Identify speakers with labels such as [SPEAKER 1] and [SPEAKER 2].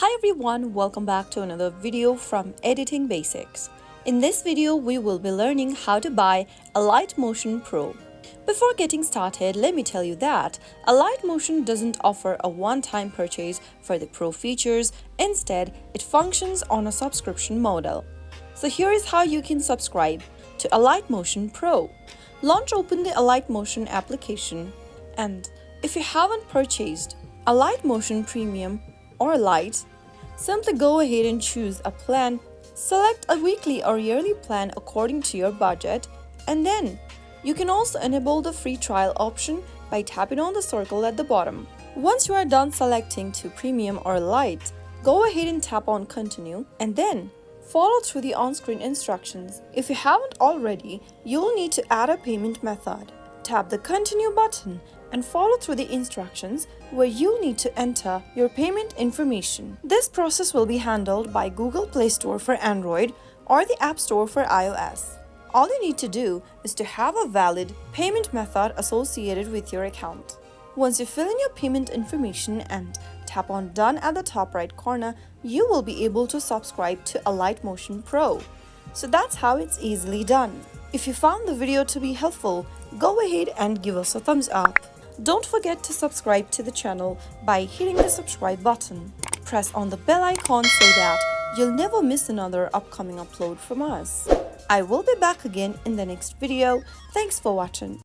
[SPEAKER 1] Hi everyone, welcome back to another video from Editing Basics. In this video, we will be learning how to buy Alight Motion Pro. Before getting started, let me tell you that Alight Motion doesn't offer a one-time purchase for the Pro features. Instead, it functions on a subscription model. So here is how you can subscribe to Alight Motion Pro. Open the Alight Motion application, and if you haven't purchased Alight Motion Premium or Lite, simply go ahead and choose a plan. Select a weekly or yearly plan according to your budget, and then you can also enable the free trial option by tapping on the circle at the bottom. Once you are done selecting to Premium or Lite, go ahead and tap on Continue and then follow through the on-screen instructions. If you haven't already, you'll need to add a payment method. Tap the Continue button and follow through the instructions where you'll need to enter your payment information. This process will be handled by Google Play Store for Android or the App Store for iOS. All you need to do is to have a valid payment method associated with your account. Once you fill in your payment information and tap on Done at the top right corner, you will be able to subscribe to Alight Motion Pro. So that's how it's easily done. If you found the video to be helpful, go ahead and give us a thumbs up. Don't forget to subscribe to the channel by hitting the subscribe button. Press on the bell icon so that you'll never miss another upcoming upload from us. I will be back again in the next video. Thanks for watching.